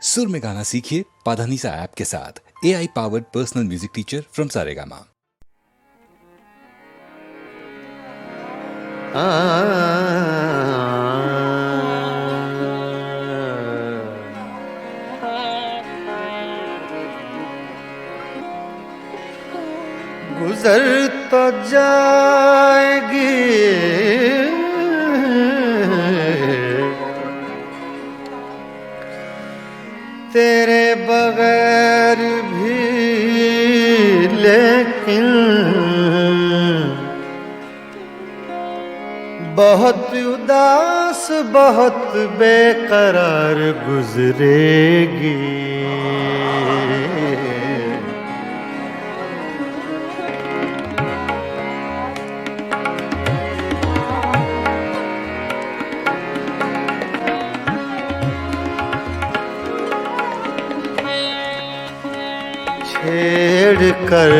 सुर में गाना सीखिए पाधानीसा ऐप के साथ। AI powered personal music teacher from Saregama. गुजर तो जाएगी तेरे बगैर भी, लेकिन बहुत उदास बहुत बेकरार गुजरेगी। छेड़ कर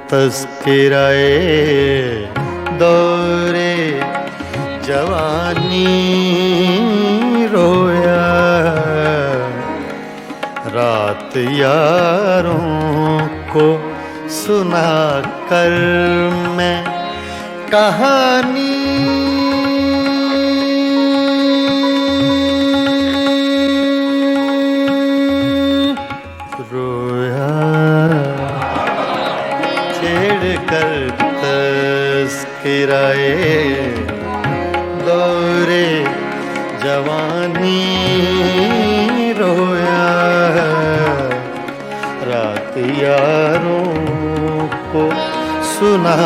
तज़किराए दौरे जवानी रोया, रात यारों को सुना कर मैं कहानी रोया। छेड़ कर तज़किराए दौरे जवानी रोया, रात यारों को सुना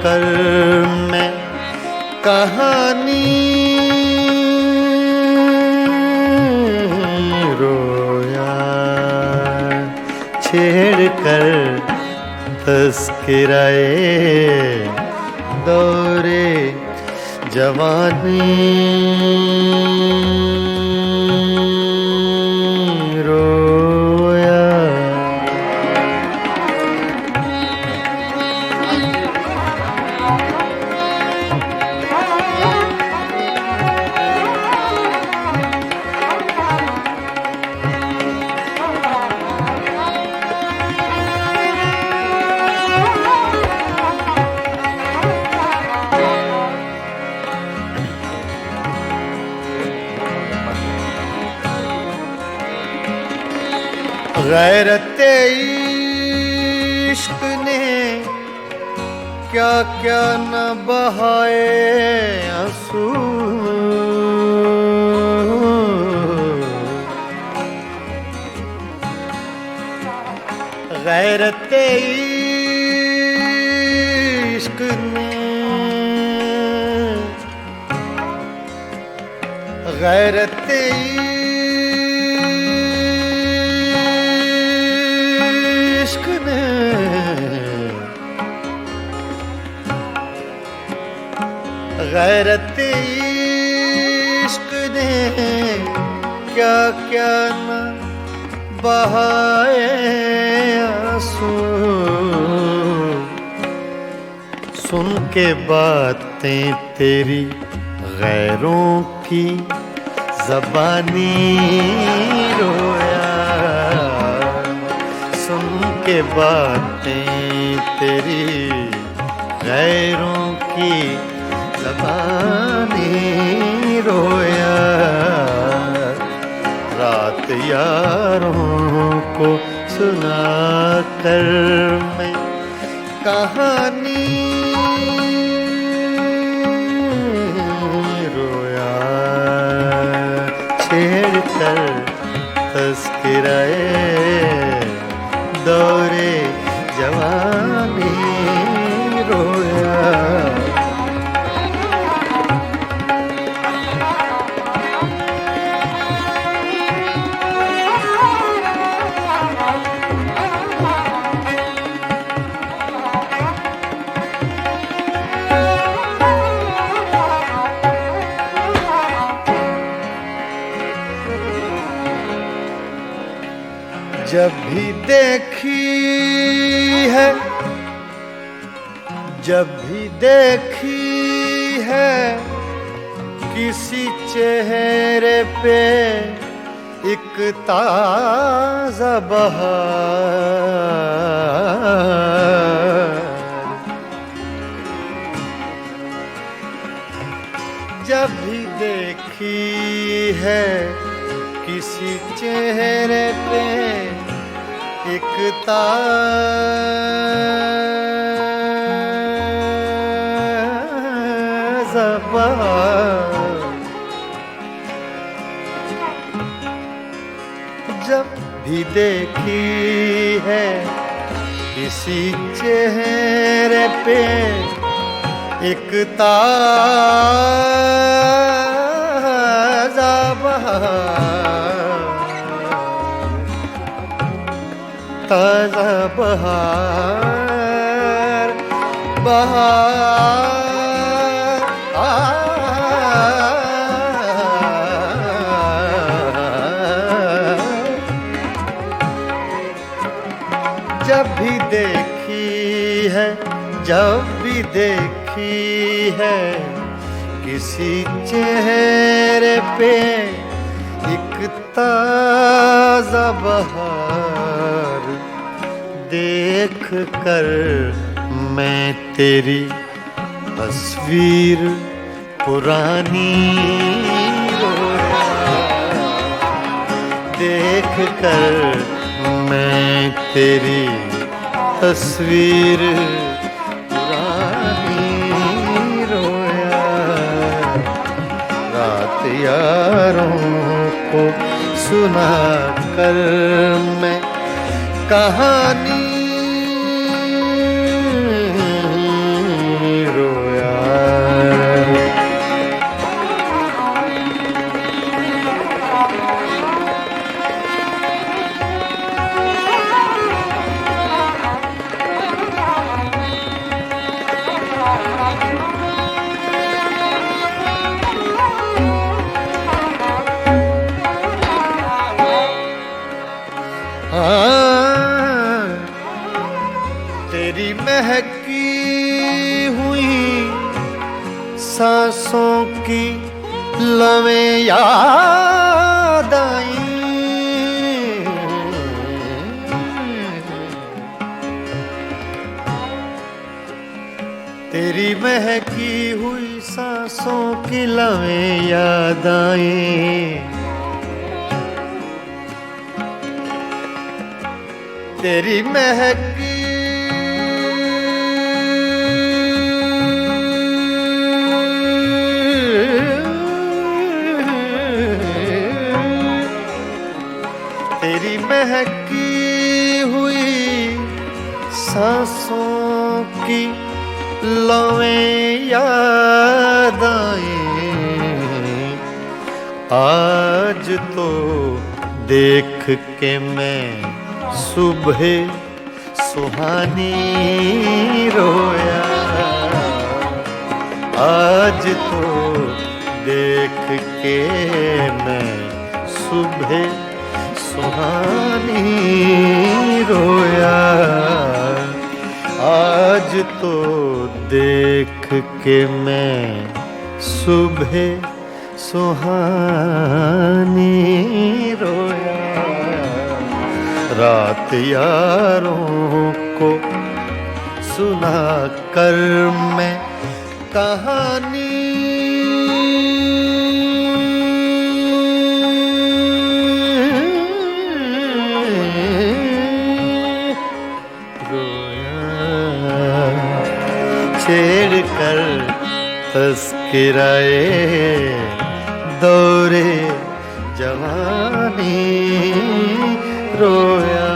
कर मैं कहानी रोया। छेड़ कर तज़किराए दौरे जवानी रोया। गैरते इश्क ने क्या क्या न बहाए आंसू, गैरते इश्क ने गैरते गैरत इश्क ने क्या क्या न बहाए आंसू। सुन के बातें तेरी गैरों की ज़बानी रोया, सुन के बातें तेरी गैरों की ज़बानी रोया, रात यारों को सुना कर मैं कहानी रोया। छेड़ कर तज़किराए दौरे जवानी रोया। जब भी देखी है, जब भी देखी है किसी चेहरे पे एक ताजा बहार, जब भी देखी है किसी चेहरे पे एक ताजा बहार, जब भी देखी है किसी चेहरे पे एक ताजा बहार, ताजा बहार, बहार जब भी देखी है, जब भी देखी है किसी चेहरे पे एक ताजा बहार, देख कर मैं तेरी तस्वीर पुरानी रोया, देख कर मैं तेरी तस्वीर पुरानी रोया, रात यारों को सुना कर मैं कहानी रोया। तेरी महकी हुई सांसों की लवें याद आई, तेरी महकी हुई सांसों की लवें याद आई, तेरी महकी तेरी महकी हुई सांसों की लवें याद आई, आज तो देख के मैं सुबह सुहानी रोया, आज तो देख के मैं सुबह सुहानी रोया, आज तो देख के मैं सुबह सुहानी रोया, रात यारों को सुना कर मैं कहानी छेड़ कर तस्किराए दौरे जवानी रोया।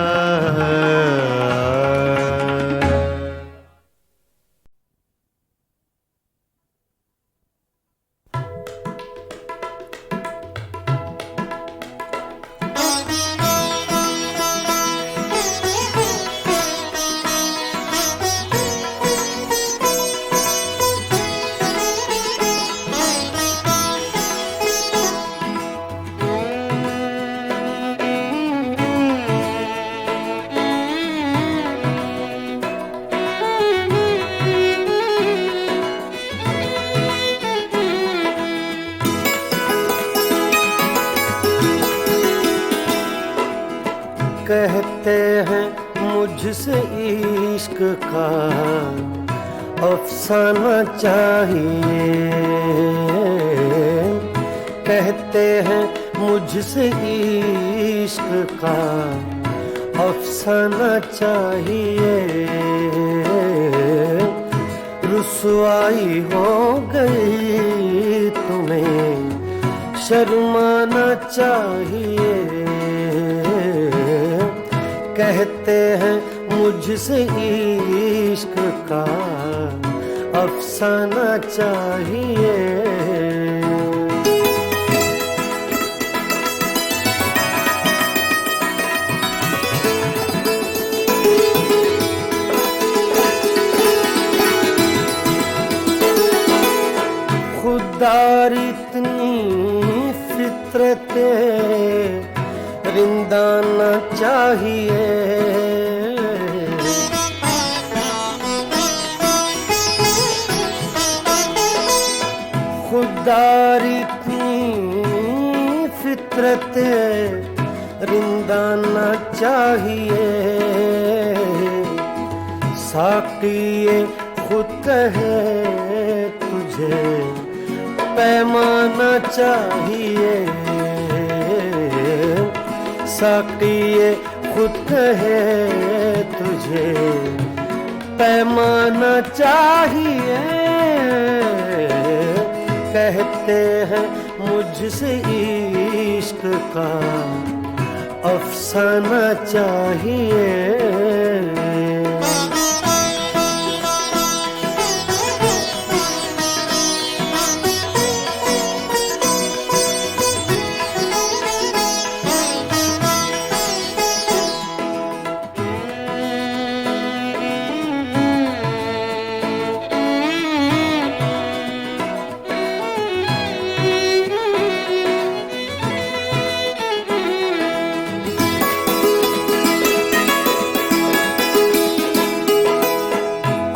कहते हैं मुझसे इश्क का अफसाना चाहिए, कहते हैं मुझसे इश्क का अफसाना चाहिए। रुसवाई हो गई तुम्हें शर्माना चाहिए, कहते हैं मुझसे इश्क का अफसाना चाहिए। खुदार इतनी फितरते रिंदाना चाहिए, खुदार इतनी फितरते रिंदाना चाहिए। साक़ी खुद कहे तुझे पैमाना चाहिए, साक़ी खुद कहे तुझे पैमाना चाहिए। कहते हैं मुझसे इश्क का अफसाना चाहिए।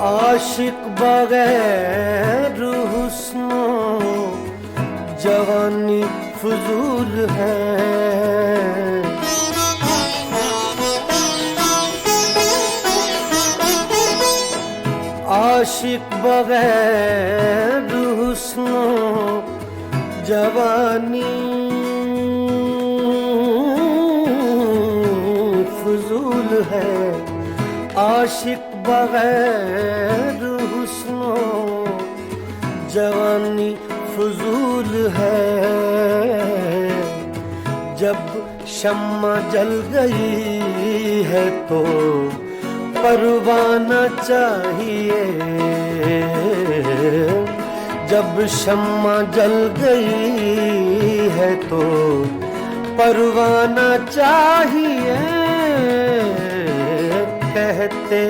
आशिक बगैर हुस्नो जवानी फजूल है, आशिक बगैर हुस्नो जवानी फजूल है। आशिक बगैर हुस्नो जवानी फजूल है। जब शम्मा जल गई है तो परवाना चाहिए, जब शम्मा जल गई है तो परवाना चाहिए। कहते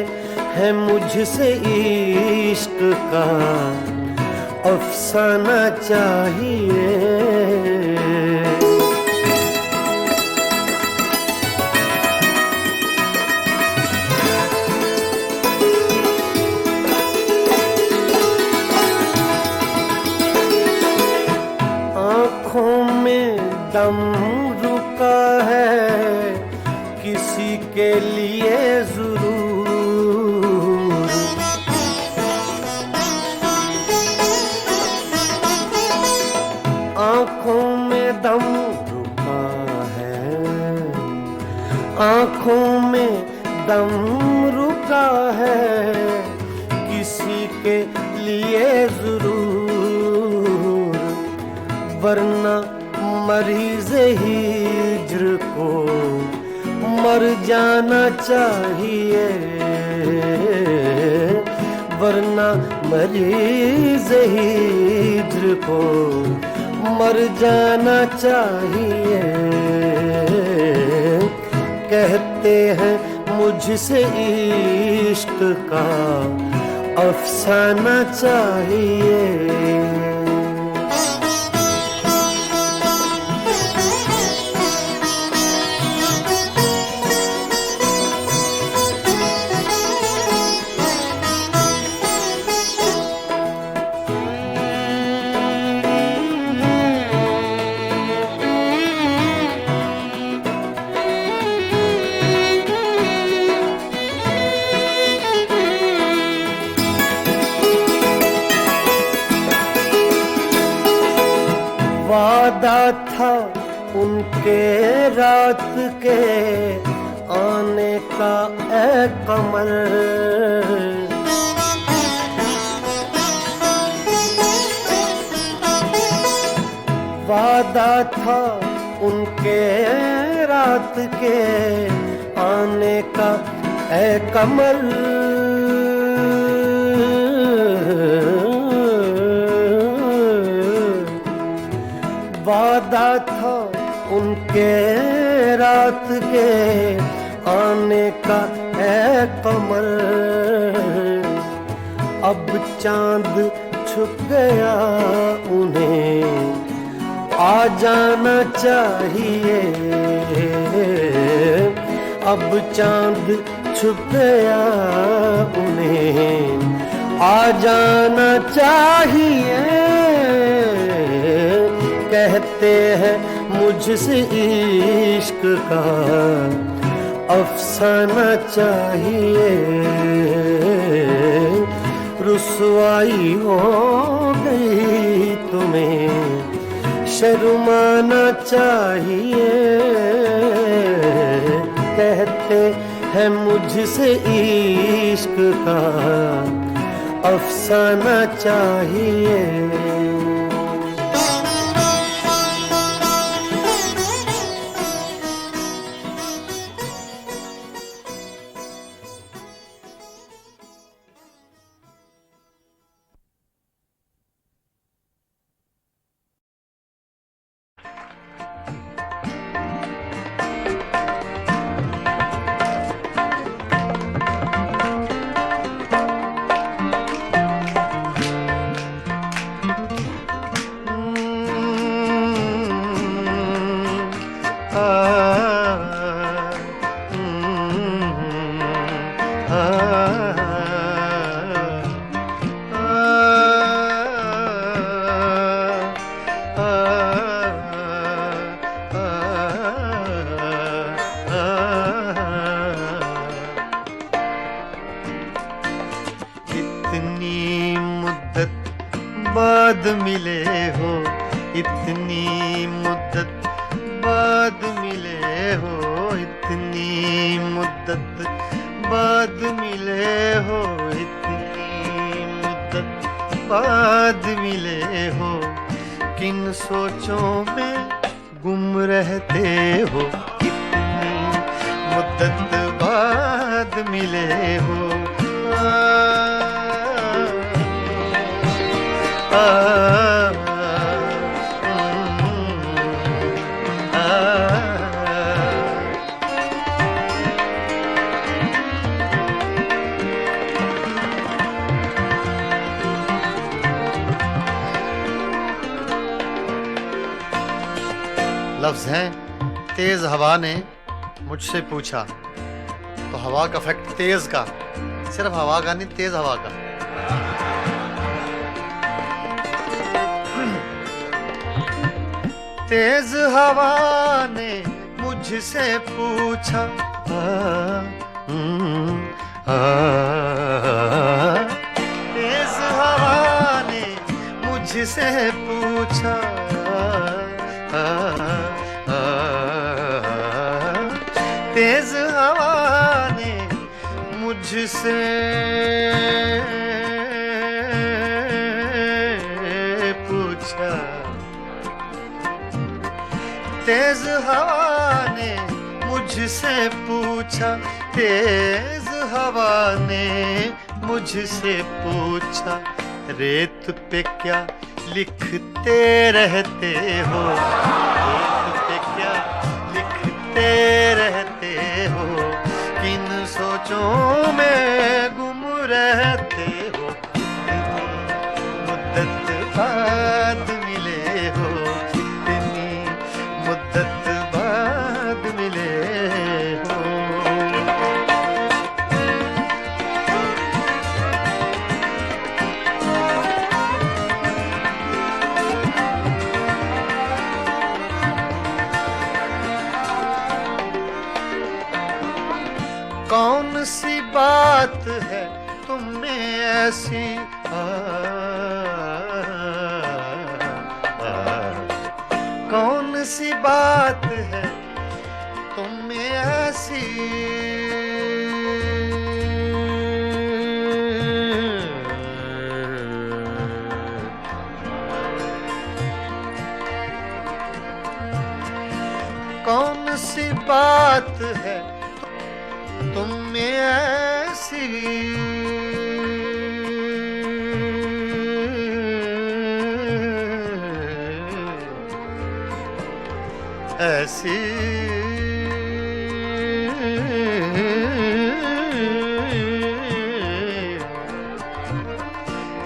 हैं मुझसे इश्क का अफसाना चाहिए। आँखों में दम रुका है किसी के लिए जरूर, आँखों में दम रुका है, आँखों में दम रुका है किसी के लिए जरूर। वरना मरीज़ हिज्र को मर जाना चाहिए, वरना मरीज़ हिज्र को मर जाना चाहिए। कहते हैं मुझसे इश्क का अफसाना चाहिए। वादा था उनके रात के आने का ऐ कमर, वादा था उनके रात के आने का ऐ कमर। वादा था उनके रात के आने का ऐ कमर। अब चांद छुप गया उन्हें आ जाना चाहिए। अब चांद छुप गया उन्हें आ जाना चाहिए। कहते हैं मुझसे इश्क का अफसाना चाहिए। रुसवाई हो गई तुम्हें शर्माना चाहिए। कहते हैं मुझसे इश्क का अफसाना चाहिए। बाद मिले हो, इतनी मुद्दत बाद मिले हो, इतनी मुद्दत बाद मिले हो, इतनी मुद्दत बाद मिले हो। किन सोचों में गुम रहते हो, इतनी मुद्दत बाद मिले हो। लफ्ज हैं तेज हवा ने मुझसे पूछा, तो हवा का फैक्ट तेज का, सिर्फ हवा का नहीं, तेज हवा का। तेज हवा ने मुझसे पूछा, तेज हवा ने मुझसे पूछा, तेज हवा ने मुझसे पूछा, तेज हवा ने मुझसे पूछा, तेज हवा ने मुझसे पूछा, रेत पे क्या लिखते रहते हो, रेत पे क्या लिखते रहते हो, किन सोचों में गुम रहते हो, मुद्दत बाद मिले हो, इतनी मुद्दत बाद मिले हो। कौन सी बात है तुमने ऐसी सी बात है तुम में ऐसी, कौन सी बात है तुम में ऐसी, ऐसी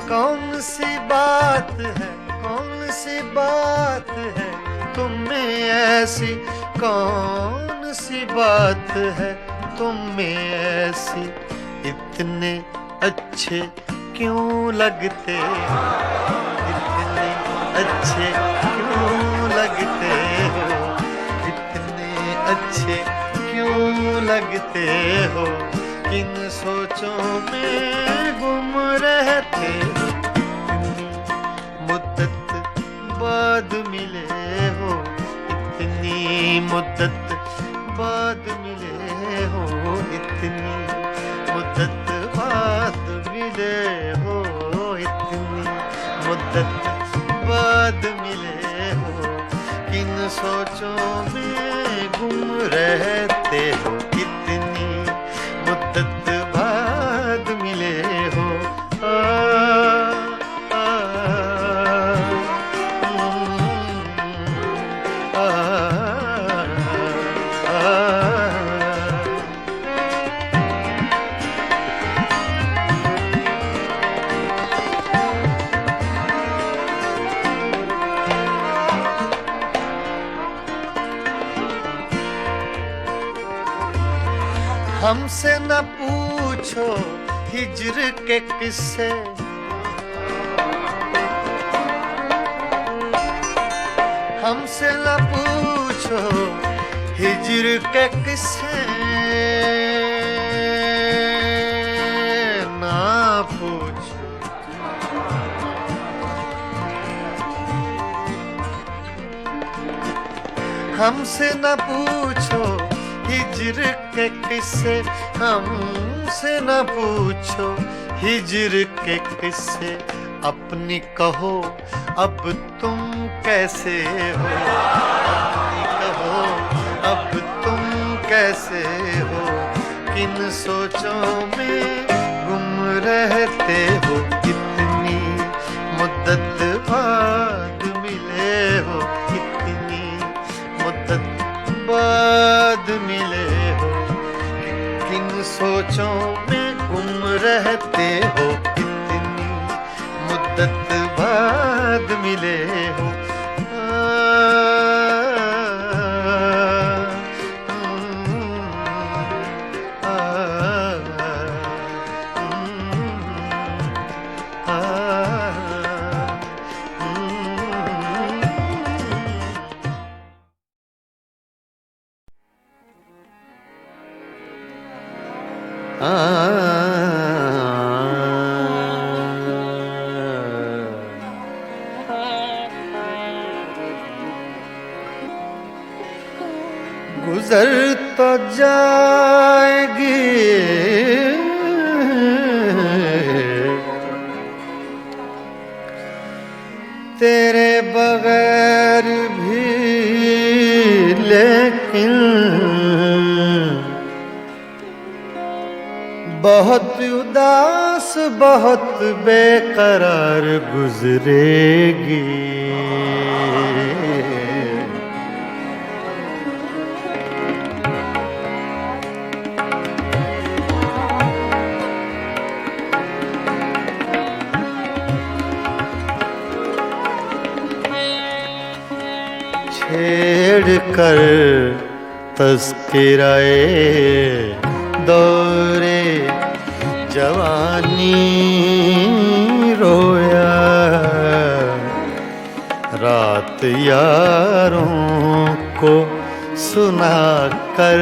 कौन सी बात है, कौन सी बात है तुम में ऐसी, कौन सी बात है तुम में ऐसी, इतने अच्छे क्यों लगते, इतने अच्छे क्यों लगते हो, इतने अच्छे क्यों लगते हो, किन सोचों में गुम रहते हो, मुद्दत बाद मिले हो, इतनी मुद्दत बाद मिले हो, इतनी मुद्दत बाद मिले हो, इतनी मुद्दत बाद मिले हो, किन सोचों में गुम रहते हो, इतनी मुद्दत बाद मिले हो। हमसे न पूछो हिज्र के किस्से, हमसे न पूछो हिज्र के किस्से, ना पूछो, हमसे न पूछो हिज्र के किस्से, हमसे न पूछो हिज्र के किस्से, अपनी कहो अब तुम कैसे हो, अपनी कहो अब तुम कैसे हो, किन सोचों में गुम रहते हो, इतनी मुद्दत बाद मिले हो, इतनी मुद्दत बाद मिले हो, किन सोचों में गुम रहते हो, इतनी मुद्दत बाद मिले हो। गुजर तो जाएगी तेरे बगैर भी, लेकिन बहुत उदास बहुत बेकरार गुजरेगी। छेड़ कर तज़किराए दौरे जवानी रोया, रात यारों को सुना कर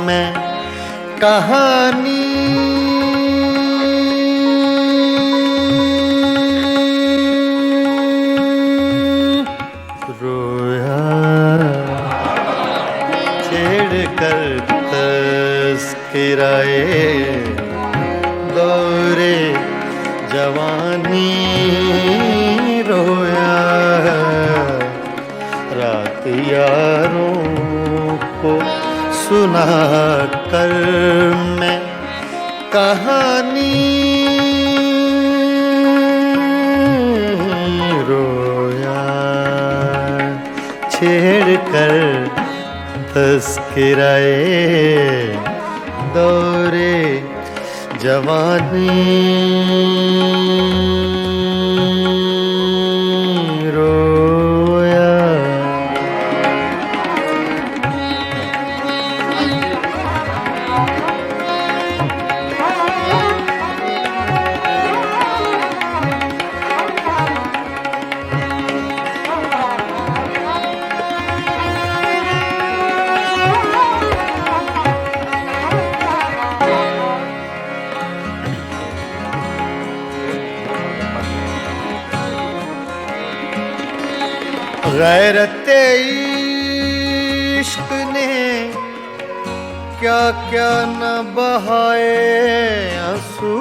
मैं कहानी रोया। छेड़ कर तस्कराए दौरे जवानी रोया रात यारों को सुना कर मैं कहानी रोया छेड़ कर तस्कराए दौरे जवानी रोया। गैरते इश्क ने क्या क्या न बहाए आंसू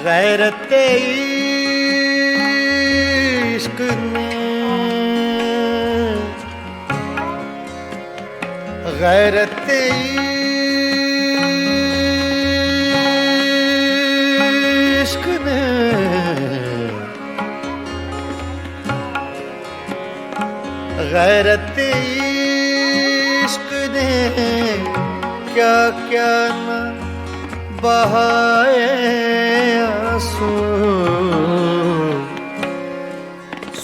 गैरते इश्क ने गैरते इश्क ने गैरत इश्क ने क्या क्या न बहाए आंसू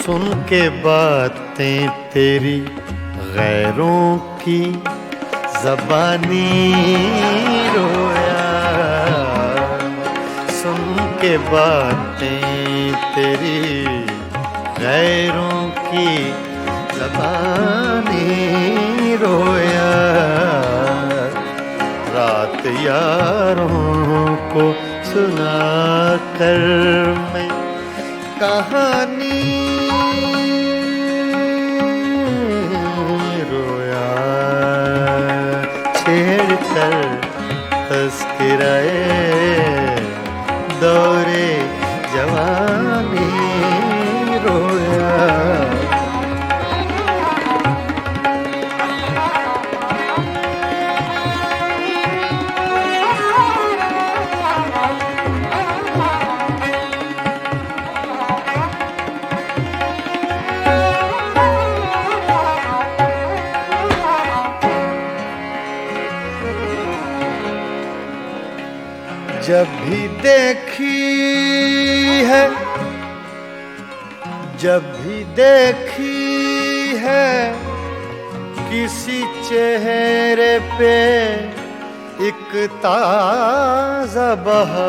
सुन के बातें तेरी गैरों की ज़बानी रोया सुन के बातें तेरी गैरों की ज़बानी रोया रात यारों को सुना कर मैं कहानी रोया छेड़ कर तस्कराए दौरे जवानी रोया। जब भी देखी है जब भी देखी है किसी चेहरे पे एक ताज़ा बहार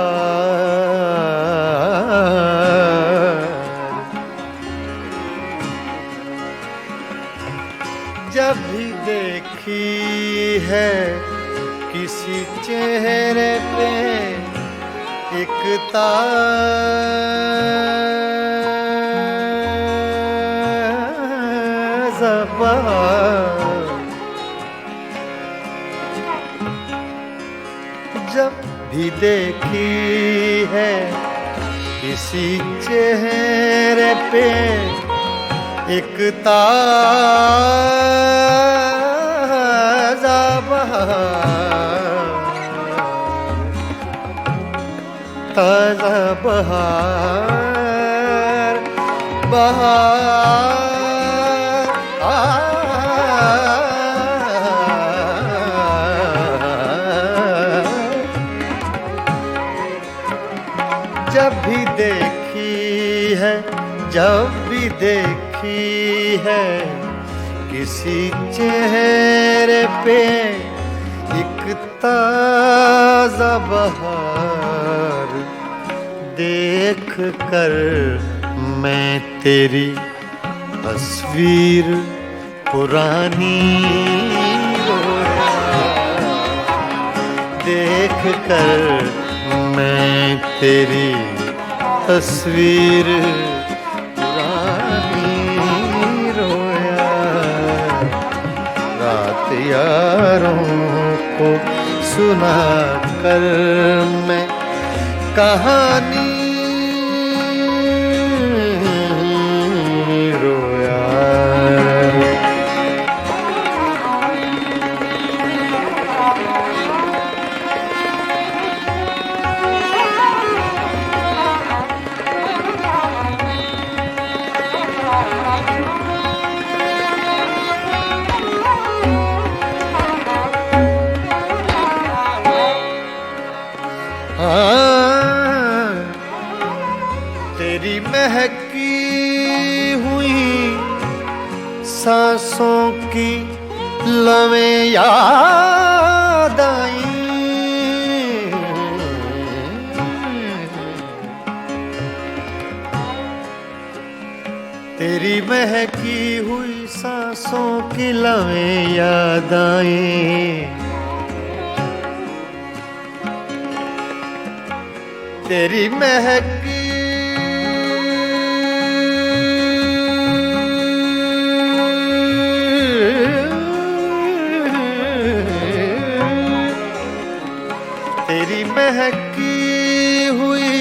जब भी देखी है किसी चेहरे पे एक ताज़ा बहार जब भी देखी है किसी चेहरे पे एक ताज़ा बहार ताज़ा बहार जब भी देखी है जब भी देखी है किसी चेहरे पे एक ताज़ा बहार देख कर मैं तेरी तस्वीर पुरानी रोया देख कर मैं तेरी तस्वीर पुरानी रोया, रात यारों को सुना कर मैं कहानी रोया। तेरी महकी हुई सांसों की लवें याद आई, तेरी महकी हुई सांसों की लवें याद आई, तेरी महकी तेरी महकी हुई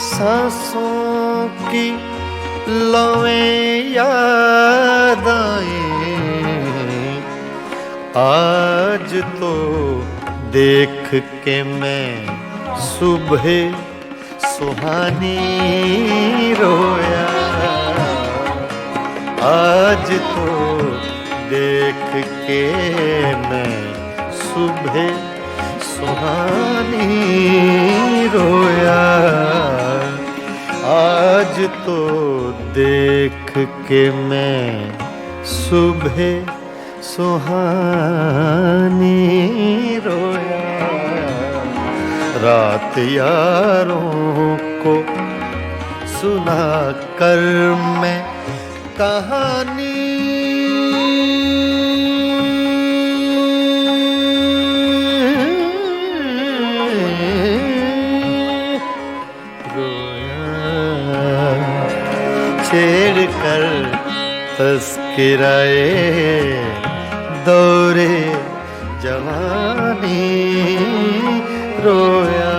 सांसों की लवें याद आई, आज तो देख के मैं सुबह सुहानी रोया, आज तो देख के मैं सुबह सुहानी रोया, आज तो देख के मैं सुबह सुहानी रोया, रात यारों को सुना कर मैं कहानी छेड़ कर तस्किराए दौरे जवानी रोया।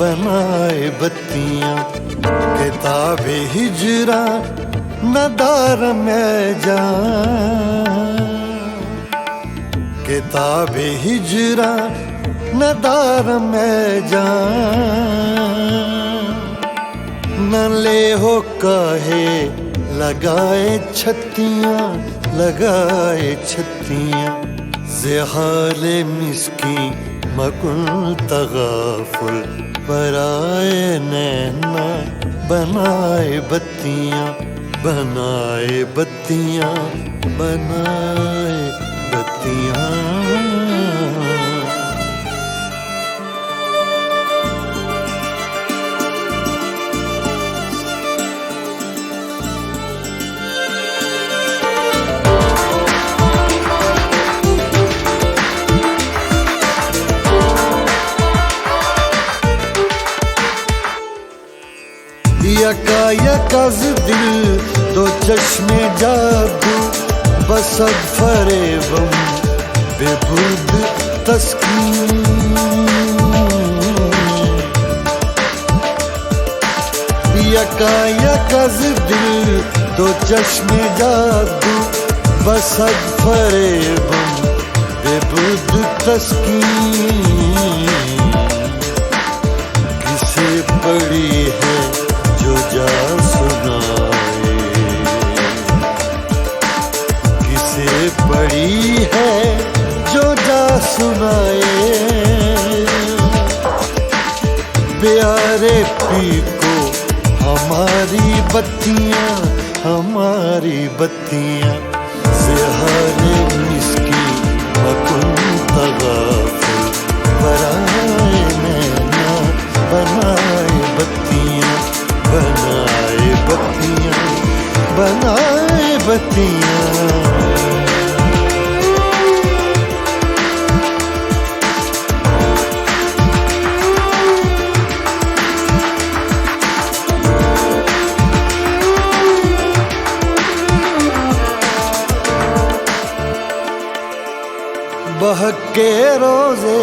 बनाए बत्तियां किताब हिजरा नदार में जा, किताब हिजरा नदार में जा, न ले हो काहे लगाए छत्तियां, लगाए छत्तियां, ज़हाले मिस्की मकुन तगाफुल, पराए नैना बनाए बत्तियां, बनाए बत्तियां, बनाए बत्तियां। यकायकज दिल दो चश्मे जादू बसद फरेबम बेबुर्द तस्कीन यकायकज दिल दो चश्मे जादू बसद फरेबम बेबुर्द तस्कीन किसे पड़ी है जो जा सुनाए किसे पड़ी है जो जा सुनाए प्यारे पी को हमारी बत्तियां ज़हारे मिस्की मकुन तगाफुल बराए नैना बनाए बत्तियां बनाए बत्तियां बहके रोजे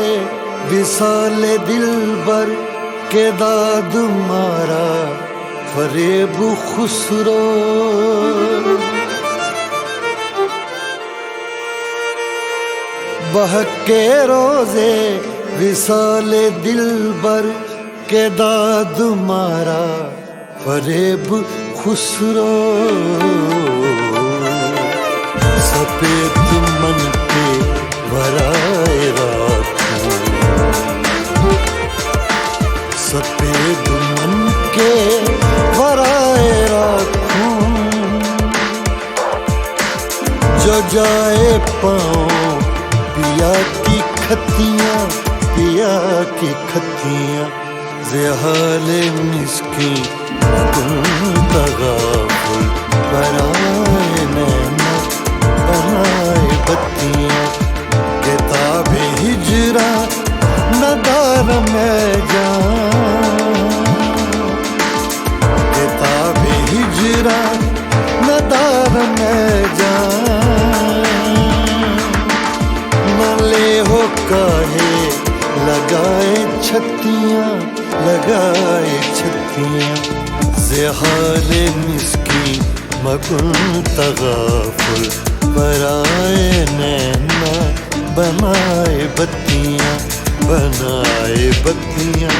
विसाले दिलबर के दाद मारा फरेब खुसरो बहके रोजे विसाले दिलबर के दाद मारा फरेब खुसरो सफेद मन के वराए राखूं सफेद मन के वराए राखूं जो जाए पाँव पिया की खतियाँ ज़हाले मिस्की तगाफुल बनाए नैना बनाए बत्तियां किताबे हिजरा नदार में जाऊं किताबे हिजरा नदार में जाऊं न ले हो काहे लगाए छत्तियां ज़हाले मिस्की मकुन तगाफुल बराए नैना बनाए बत्तियां बनाए बत्तियां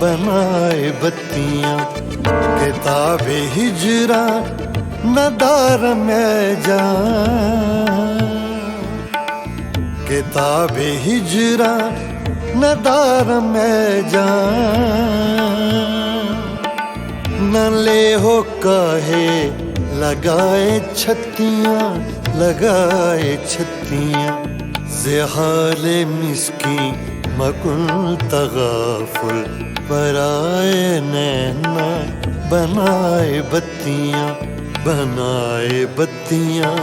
बनाए बत्तियां किताब हिजरा नदार में जा किताब हिजरा नदार में जा न ले हो काहे लगाए छत्तियां ज़हाले मिस्की मकुन तगाफुल पराए नैना बनाए बत्तियां बनाए बत्तियां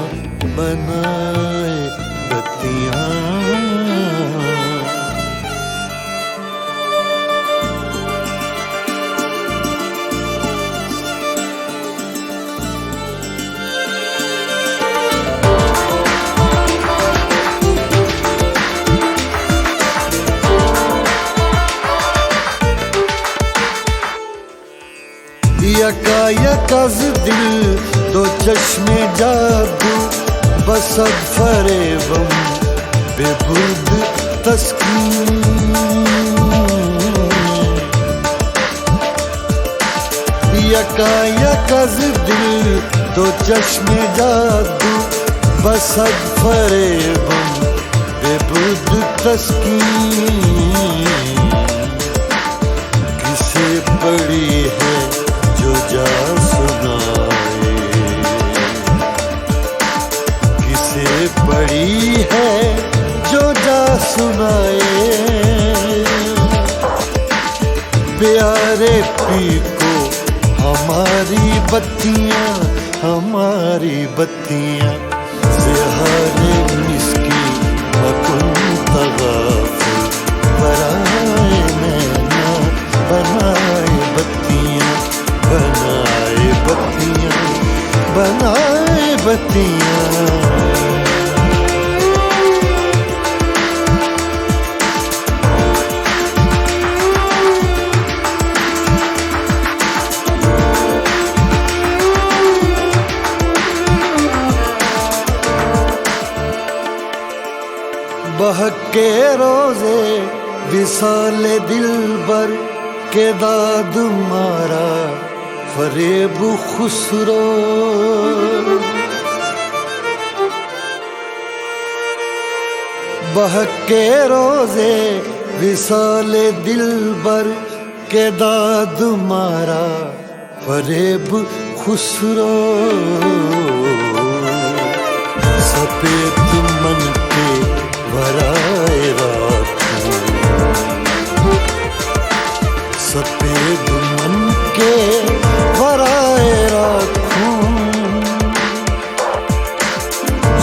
बनाए बत्तियां यकायकज दिल दो चश्मे जादू बसद फरेबम बेबुर्द तस्कीन यकायकज दिल दो चश्मे जादू बसद फरेबम बेबुर्द तस्कीन किसे पड़ी है जो जा सुनाए किसे पड़ी है जो जा सुनाए प्यारे पी को हमारी बत्तियां ज़हारे मिस्की मकुन तगाफुल पराए नैना बनाए बत्तियां बनाए बत्तियां बनाए बत्तियां बहके रोजे विसाले दिलबर के दाद मारा फरेब खुसरो बहके रोजे विसाले दिलबर के दाद मारा फरेब खुसरो सफेद मन के वराए राखूं सफेद मन के वराए राखूं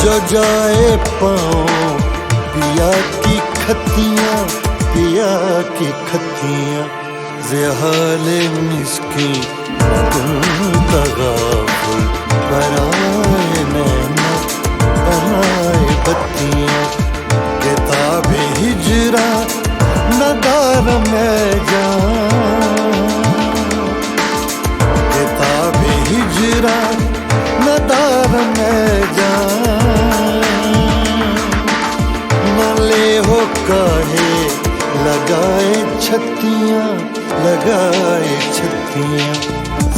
जो जाए पाँव पिया की खतियां ज़हाले मिस्की मकुन तगाफुल पराए नैना बनाए बत्तियां किताब हिजरा नदार में जा किताब हिजरा नदार में जा न ले हो काहे लगाए छत्तियां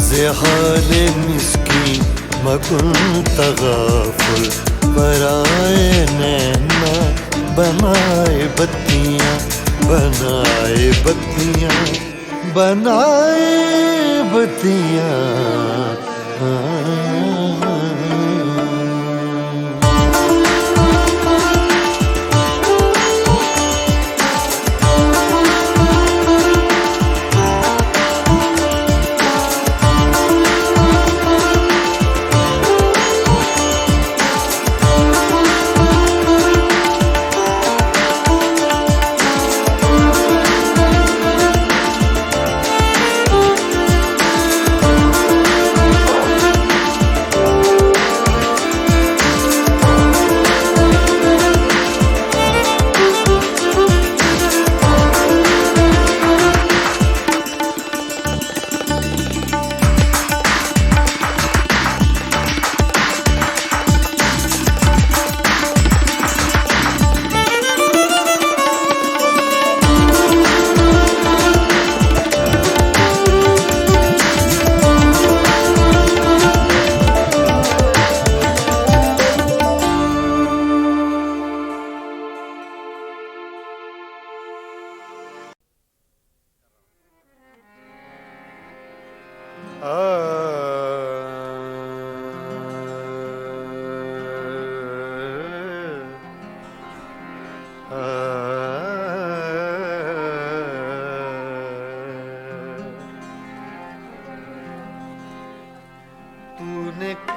ज़हाले मिस्की मकुन तगाफुल पराए नैना बनाए बत्तियां बनाए बत्तियां बनाए बत्तियां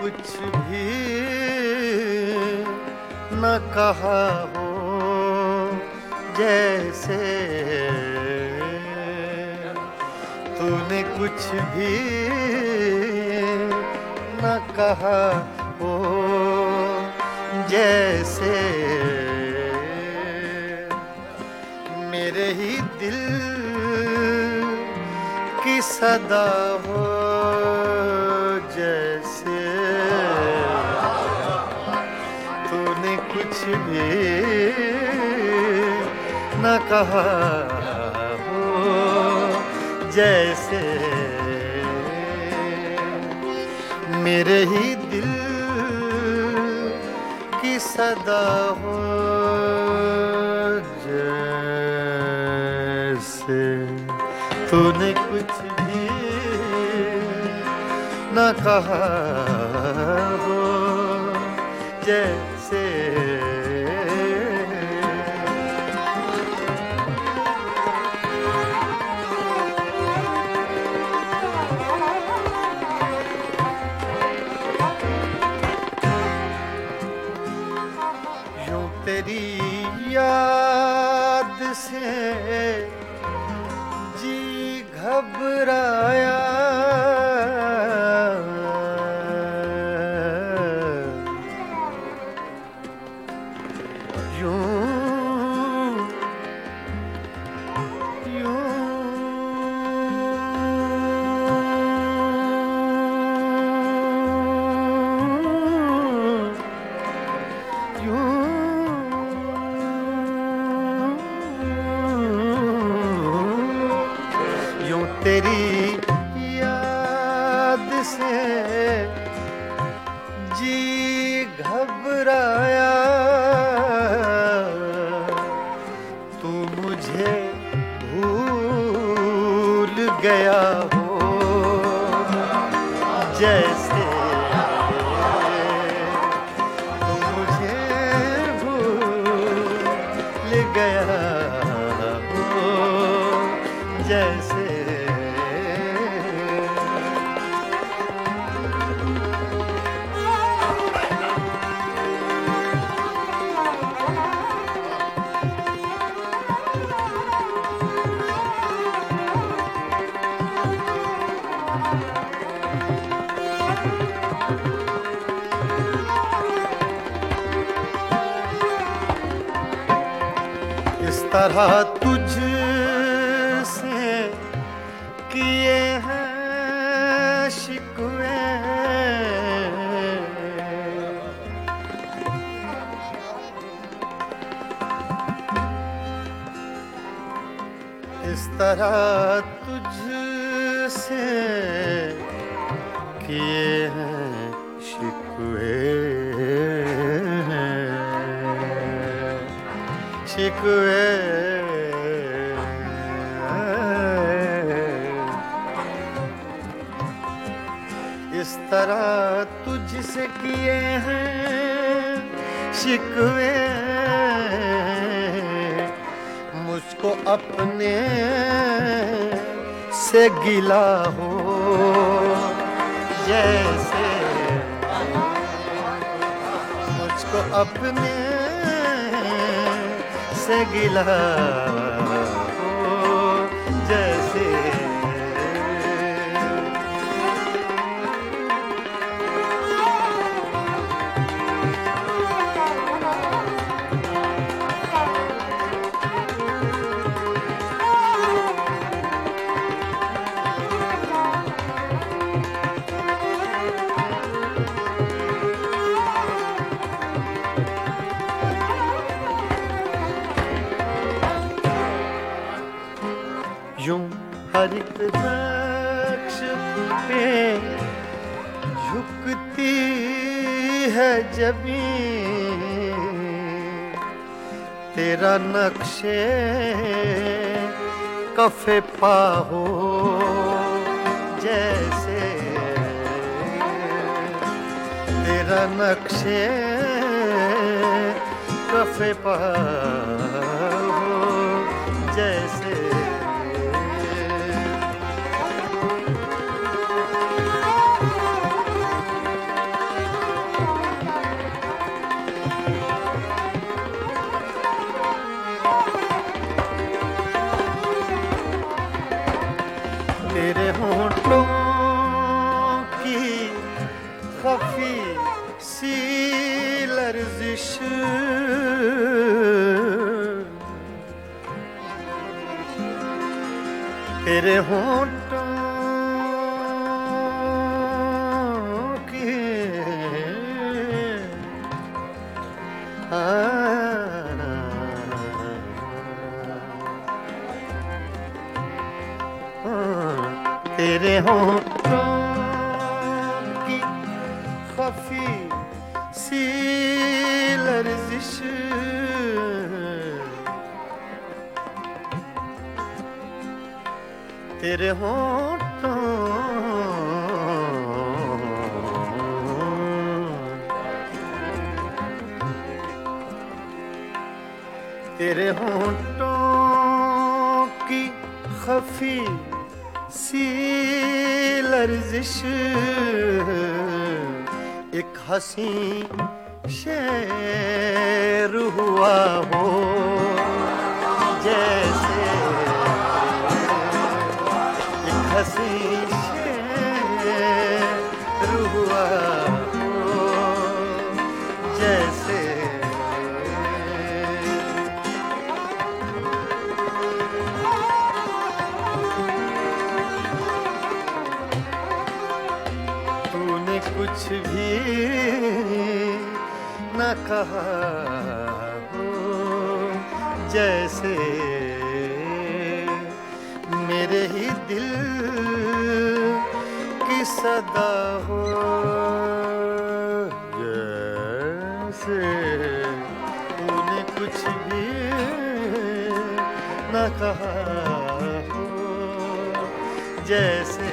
कुछ भी न कहा हो जैसे तूने कुछ भी न कहा हो जैसे मेरे ही दिल की सदा हो जैसे तूने कुछ भी न कहा हो जैसे मेरे ही दिल की सदा हो जैसे तूने कुछ भी न कहा हो जैसे यूं तेरी याद से जी घबराया यूं तेरी याद से जी घबराया तू मुझे भूल गया हो जैसे तू मुझे भूल गया हो जैसे इस तरह तुझसे किए हैं शिकवे इस तरह तुझसे किए हैं शिकवे शिकवे इस तरह तुझसे किए हैं शिकवे मुझको अपने से गिला हो जैसे मुझको अपने से गिला हो जैसे यूं हर एक नक्श पे झुकती है जमीन तेरा नक्शे कफे पा हो जैसे तेरा नक्शे कफे पा हो जैसे तेरे होंठों की खफी सी लर्जिश, तेरे होंठों की तेरे होंठों की खफी सी लर्जिश, तेरे होंठों तेरे होंठों की खफी सी लर्जिश, एक हंसी शेर हुआ हो जैसे, एक हंसी शेर हुआ हो जैसे, कुछ भी न कहा हो जैसे, मेरे ही दिल की सदा हो जैसे, तूने कुछ भी न कहा हो जैसे,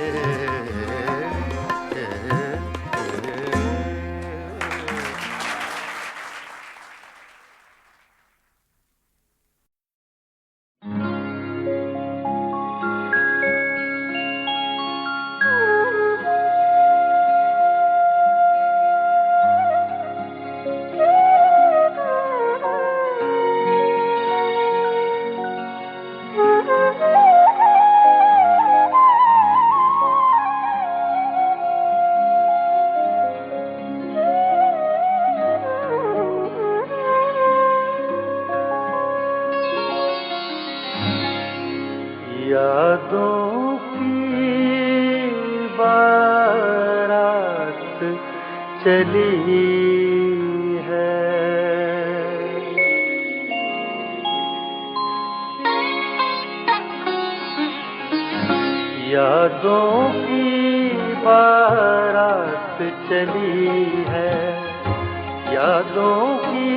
यादों की बारात चली है, यादों की बारात चली है, यादों की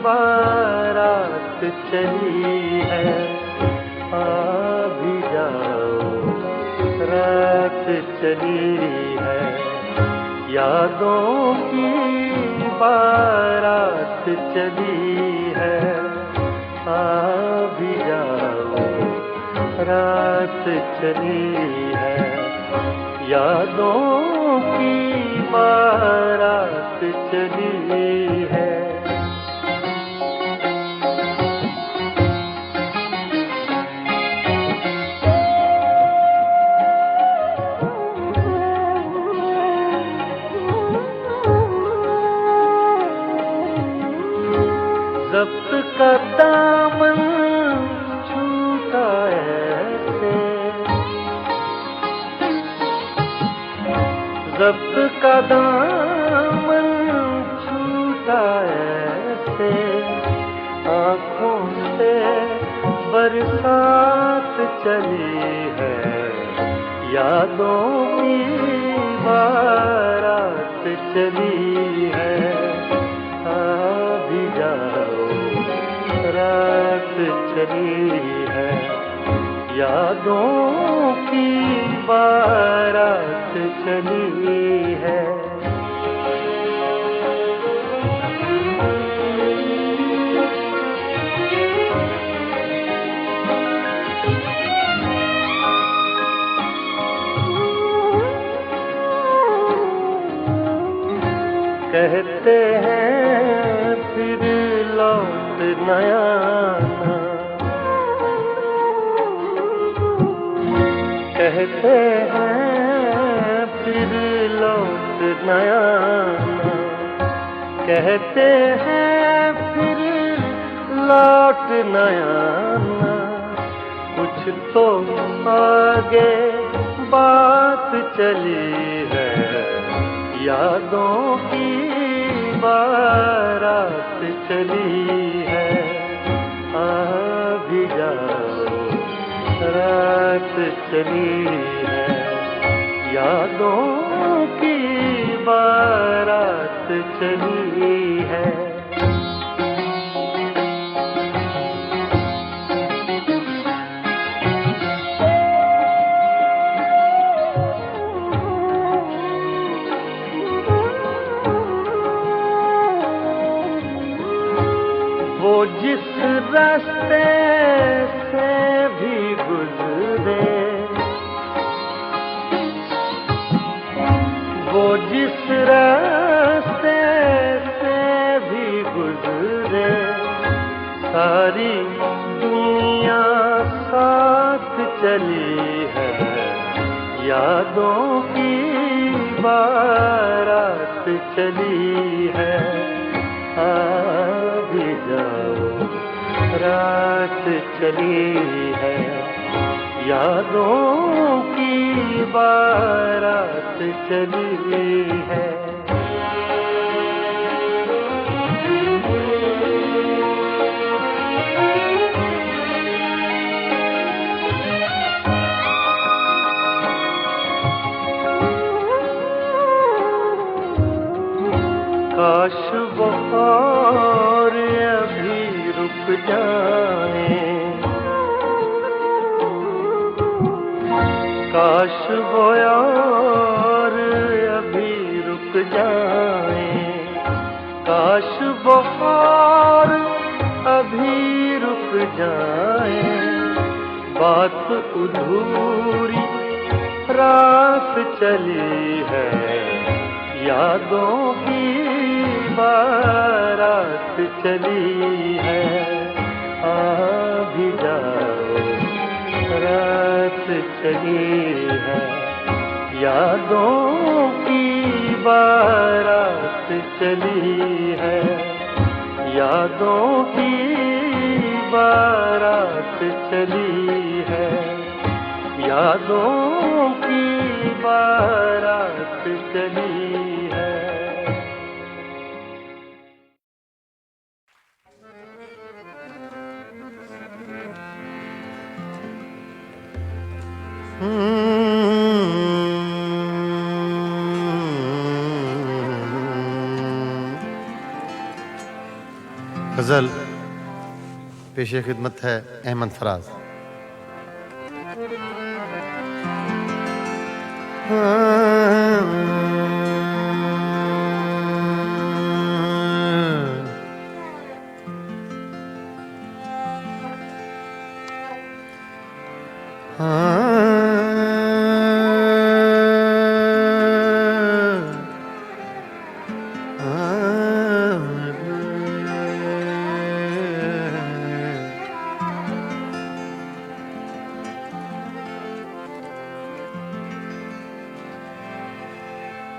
बारात चली है, आ भी जाओ रात चली है, यादों की बारात चली है, आ भी जाओ रात चली है, यादों की बारात चली है। ज़ब्त का दामन छूटा ऐसे, ज़ब्त का दामन छूटा ऐसे, आँखों से बरसात चली है, यादों की बारात चली है, भी जाओ रात चली है, यादों की बारात चली है। कहते हैं फिर लौट न आना, कहते हैं फिर लौट न आना, कहते हैं फिर लौट न आना, कुछ तो आगे बात चली है, यादों की बारात चली है, आ भी जाओ रात चली है, यादों की बारात चली है। वो जिस रास्ते से भी गुजरे, वो जिस रास्ते से भी गुजरे, सारी दुनिया साथ चली है, यादों की बारात चली है, आ भी जाओ रात चली है, यादों की बारात चली है। काश वो और अभी रुक जाए, काश वो और अभी रुक जाए, काश वो और अभी रुक जाए, बात अधूरी रात चली है, यादों की बारात चली है, आ भी जाओ रात चली है, यादों की बारात चली है, यादों की बारात चली है, यादों की बारात चली है। गजल पेशे खिदमत है अहमद फराज।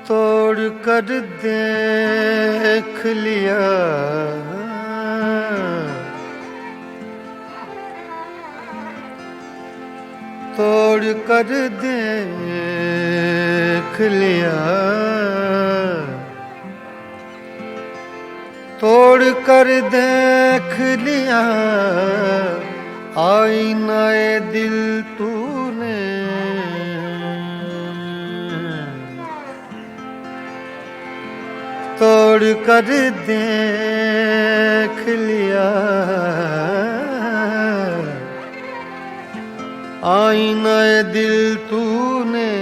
तोड़ कर देख लिया तोड़ कर देख लिया तोड़ कर देख लिया आईनाए दिल तूने तोड़ कर देख लिया आईनाए दिल तूने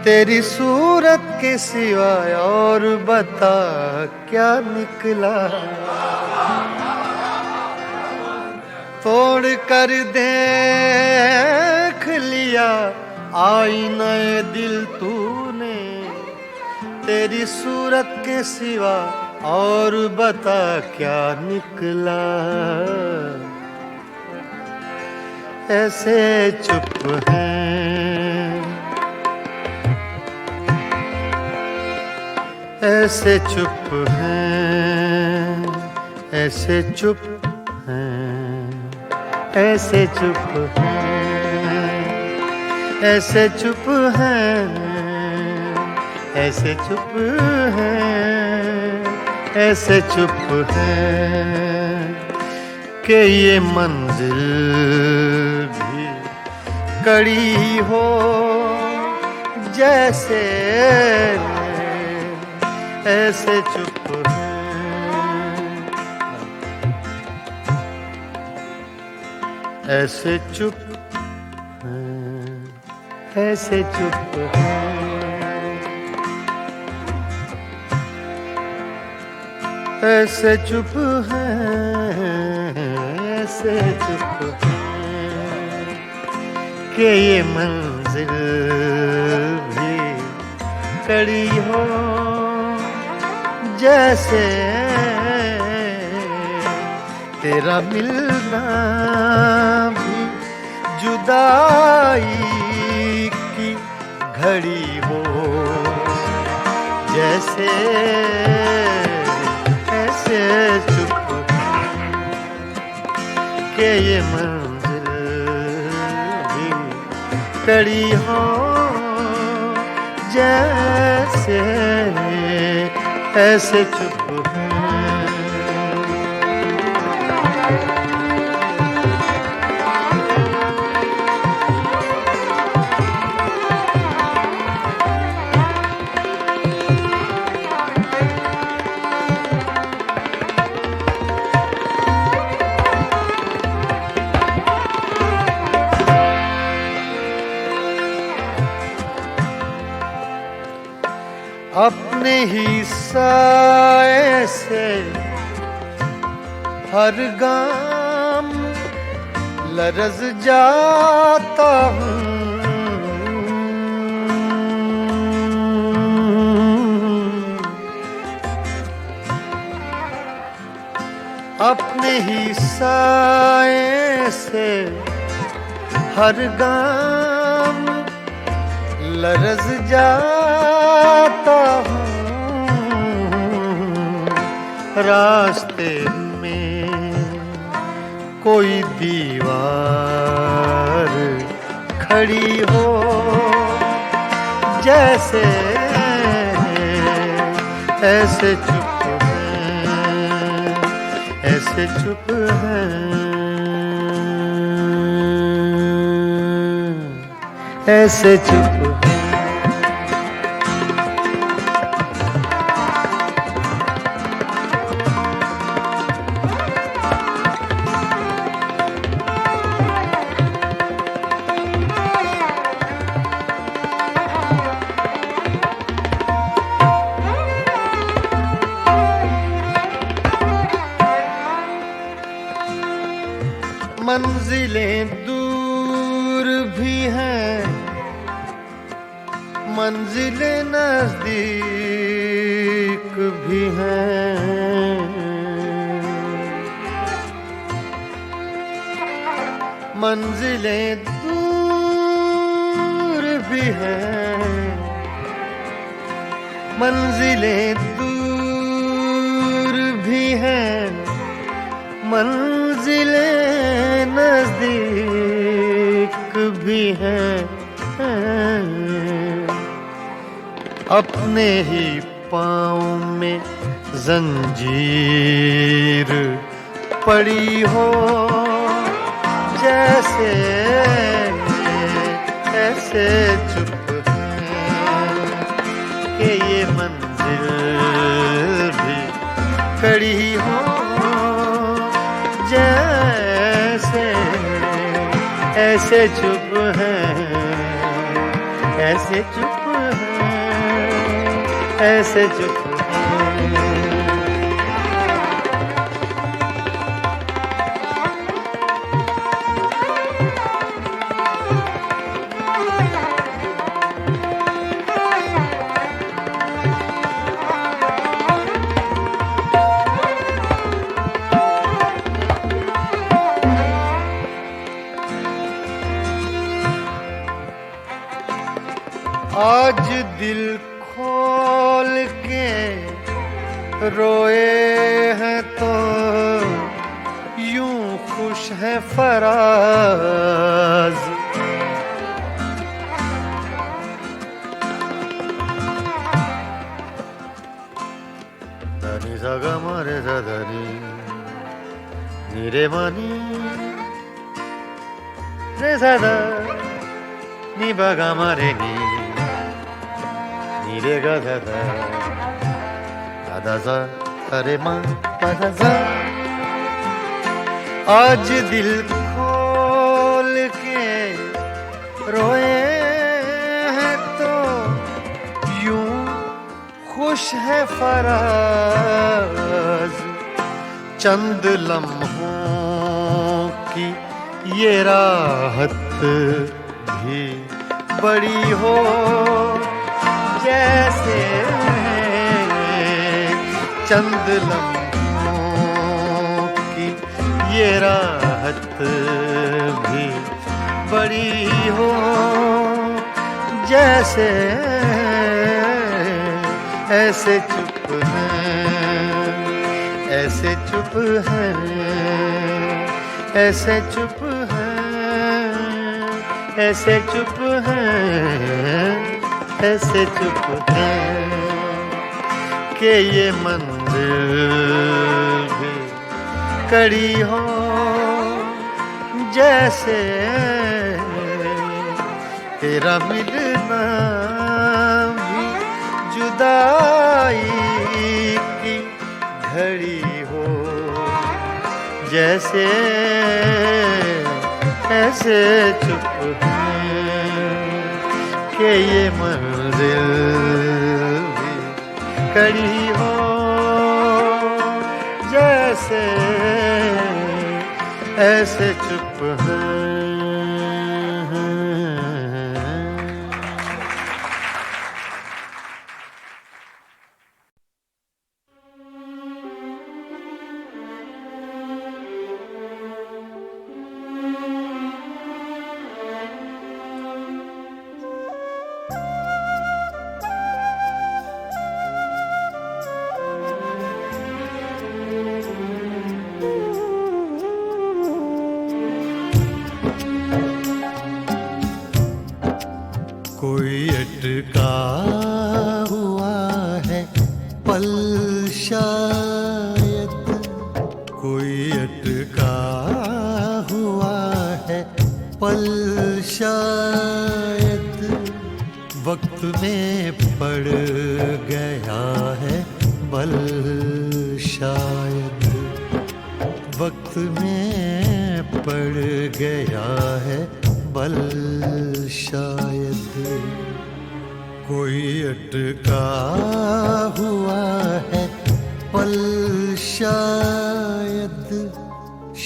तेरी सूरत के सिवाय और बता क्या निकला तोड़ कर देख लिया आईनाए दिल तूने तेरी सूरत के सिवा और बता क्या निकला ऐसे चुप हैं, ऐसे चुप हैं, ऐसे चुप हैं, ऐसे चुप हैं, ऐसे चुप हैं, ऐसे चुप हैं, ऐसे चुप हैं कि ये मंजिल भी कड़ी हो जैसे, ऐसे चुप हैं, ऐसे चुप हैं, ऐसे चुप हैं, ऐसे चुप हैं, ऐसे चुप हैं कि ये मंजिल भी कड़ी हो जैसे, तेरा मिलना भी जुदाई की घड़ी हो जैसे, ऐसे चुप के ये मंजिल भी कड़ी हो जैसे, ऐसे चुप हैं। अपने ही साए से हर गाम लरज़ जाता हूँ, अपने ही साए से हर गाम लरज़ जाता हूँ, रास्ते में कोई दीवार खड़ी हो जैसे, ऐसे चुप हैं, ऐसे चुप हैं, ऐसे चुप हैं। मंजिलें दूर भी हैं, मंजिलें नजदीक भी हैं, मंजिलें दूर भी हैं, मंजिलें दूर भी हैं, मंजिलें नजदीक भी हैं, अपने ही पाँव में जंजीर पड़ी हो जैसे, ऐसे चुप हैं कि ये मंजिल भी कड़ी हो जैसे, ऐसे चुप हैं, ऐसे चुप हैं, ऐसे चुप हैं। आज दिल खोल के रोए हैं तो यूं खुश है फराज। धनी सगा मारे धनी नीरे मनी रे सदा नी बगा मारे नी रे गा धा धा सा अरे माँ धा सा। आज दिल खोल के रोए हैं तो यूं खुश है फराज। चंद लम्हों की ये राहत भी बड़ी हो जैसे चंद लम्हों की ये राहत भी बड़ी हो जैसे ऐसे चुप हैं ऐसे चुप हैं ऐसे चुप हैं ऐसे चुप हैं ऐसे चुप हैं कि ये मंजिल भी कड़ी हो जैसे तेरा मिलना भी जुदाई की घड़ी हो जैसे ऐसे चुप हैं कि ये मंजिल भी कड़ी हो जैसे ऐसे चुप हैं। कोई अटका हुआ है पल शायद कोई अटका हुआ है पल शायद वक्त में पड़ गया है बल शायद वक्त में पड़ गया है बल शायद कोई अटका हुआ है पल शायद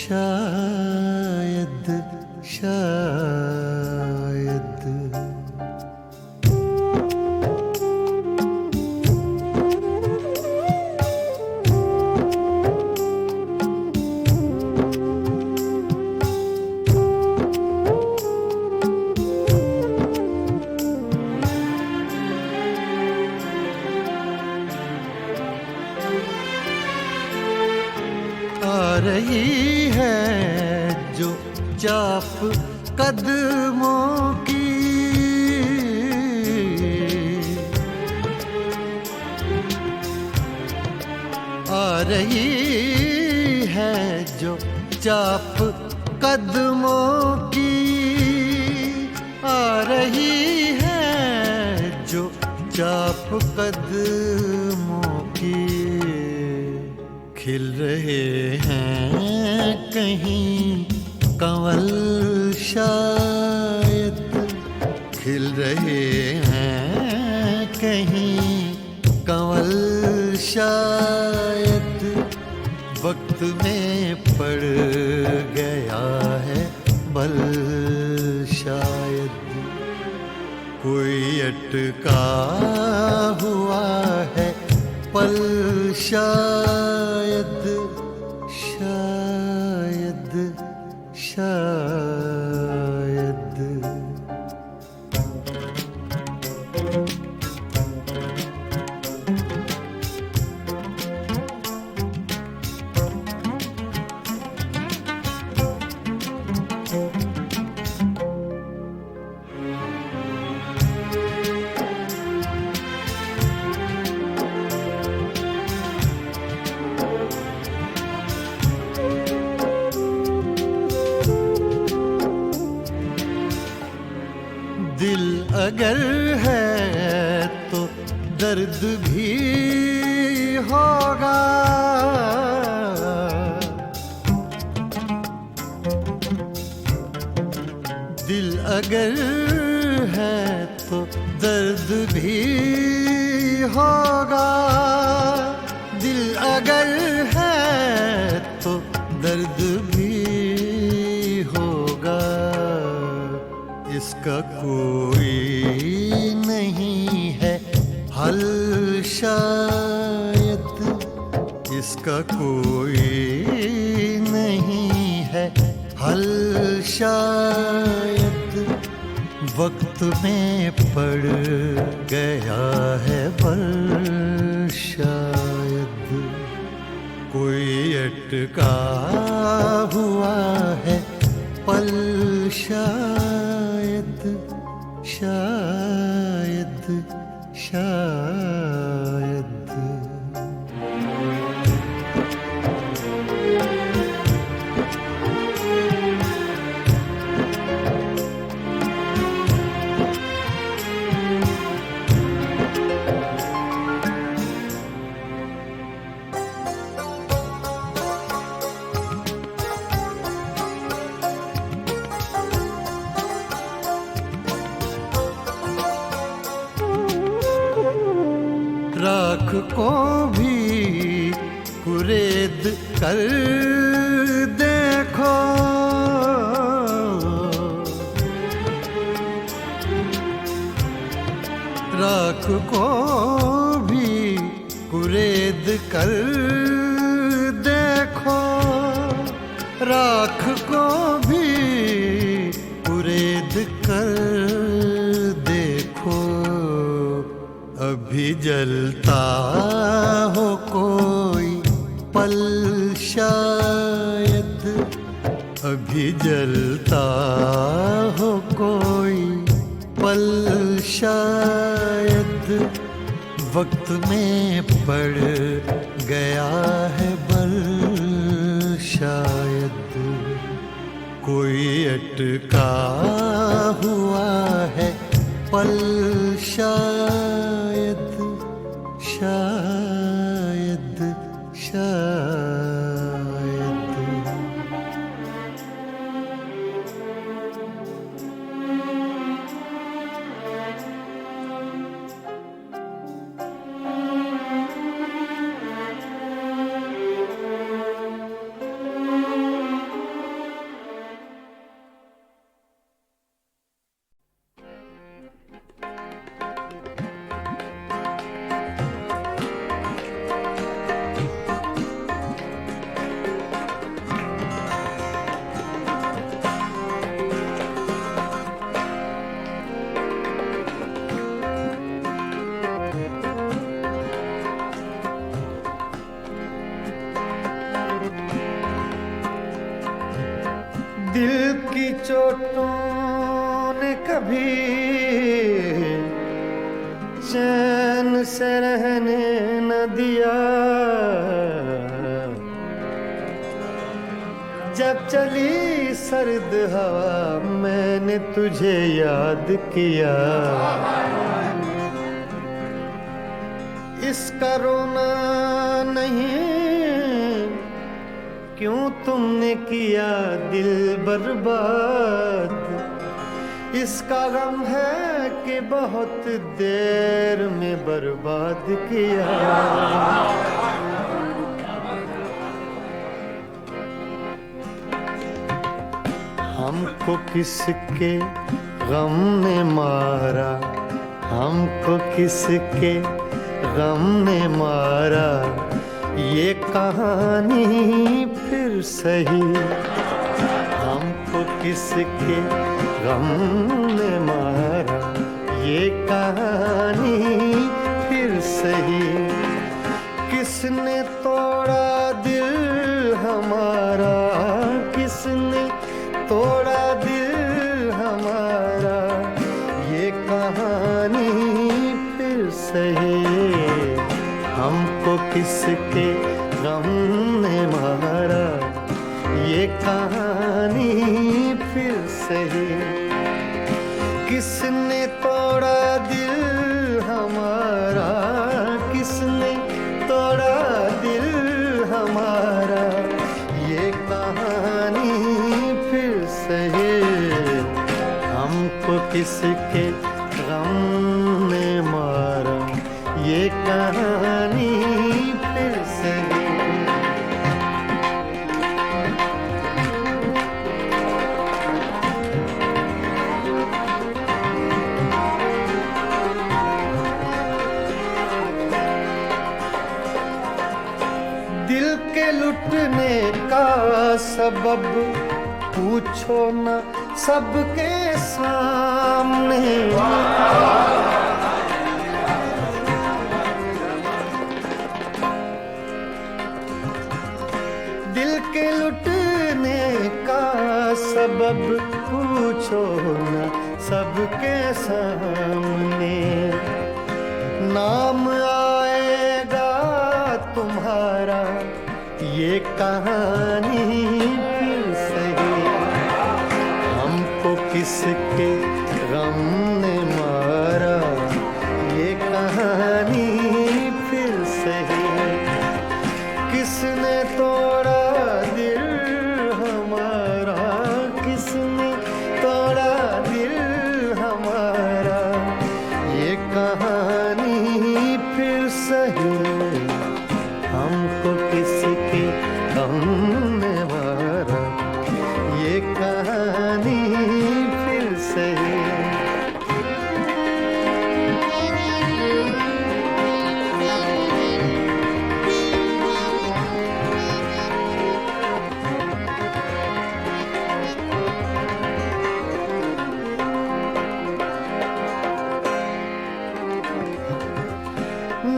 शायद शायद। रही है जो चाप कदमों की आ रही है जो चाप कदमों की आ रही है जो चाप कदमों की खिल रहे हैं कहीं कंवल शायद खिल रहे हैं कहीं कंवल शायद वक्त में पड़ गया है बल शायद कोई अटका हुआ है पल शायद शायद शायद। दिल अगर है तो दर्द भी होगा। दिल अगर है तो दर्द भी होगा। दिल अगर है तो दर्द भी होगा। इसका कोई नहीं है हल शायद, इसका कोई नहीं है हल शायद। वक्त में पड़ गया है बल शायद। कोई अटका हुआ है पल शायद, शायद, शायद। राख को भी कुरेद कर देखो। राख को भी कुरेद कर देखो। राख को भी कुरेद कर देखो। अभी जलता हो कोई पल शायद। अभी जलता हो कोई पल शायद। वक्त में पड़ गया है बल शायद। कोई अटका हुआ है पल शायद, शायद, शायद। दिल की चोटों ने कभी चैन से रहने न दिया। जब चली सर्द हवा मैंने तुझे याद किया। इसका रोना नहीं क्यों तुमने किया दिल बर्बाद। इसका गम है कि बहुत देर में बर्बाद किया। हमको किसके गम ने मारा, हमको किसके गम ने मारा। ये कहानी फिर सही, हमको किसके गम ने मारा। ये कहानी फिर सही, किसने तोड़ा दिल हमारा, किसने तोड़ा दिल हमारा। ये कहानी फिर सही, हमको किसके गम ने मारा। ये कहानी फिर सही, किसने तोड़ा दिल हमारा, किसने तोड़ा दिल हमारा, ये कहानी फिर से हमको किसके गम ने मारा, ये कहानी फिर से। दिल के लुटने का सबब पूछो न सबके सामने, दिल के लुटने का सबब पूछो न सबके सामने, नाम आएगा तुम्हारा, ये कहानी फिर सही हमको किसके गम ने मारा, ये कहानी फिर सही। किसने तोड़ा दिल हमारा, किसने तोड़ा दिल हमारा, ये कहानी फिर सही हमको किसके गम ने मारा, ये कहानी फिर सही।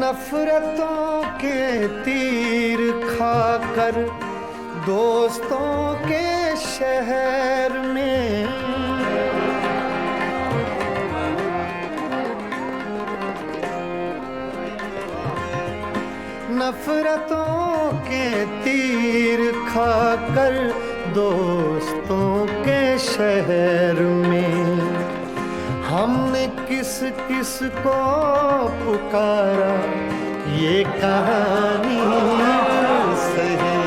नफरतों के तीर खाकर दोस्तों के शहर में, नफरतों के तीर खाकर दोस्तों के शहर में, हमने किस किस को पुकारा, ये कहानी सही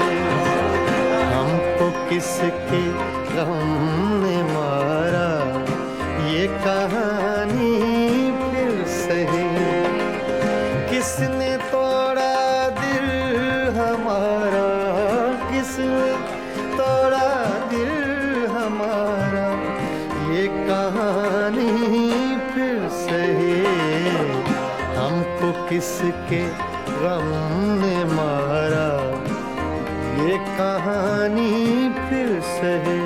हमको किसके गम ने मारा, ये कहानी फिर सही। किसने तोड़ा दिल हमारा, किसने तोड़ा दिल हमारा, ये कहानी फिर सही हमको किसके गम ने मारा, ये कहानी फिर सही।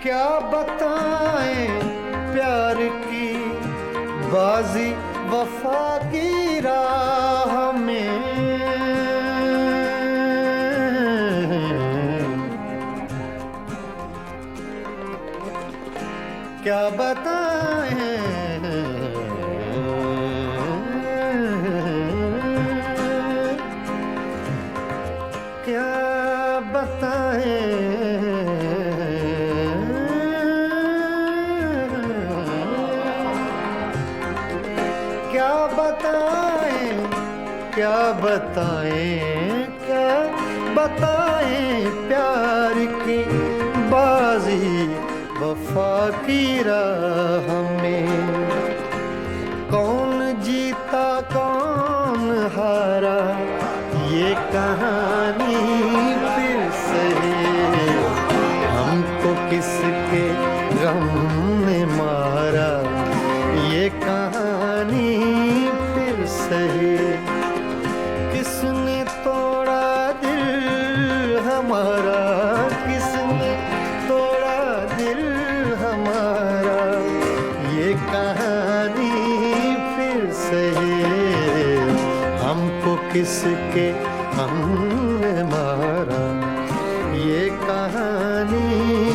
क्या बताएं प्यार की बाजी वफा की राह में, क्या बताएं क्या बताएं क्या बताएं क्या बताएं क्या बताएं प्यार की बाजी वफा की राह में, कौन जीता कौन हारा, ये कहानी फिर सही हमको किसके गम ने मारा, ये कहानी फिर सही। किसने तोड़ा दिल हमारा, किसने तोड़ा दिल हमारा, ये कहानी फिर सही हमको किसके हमने मारा, ये कहानी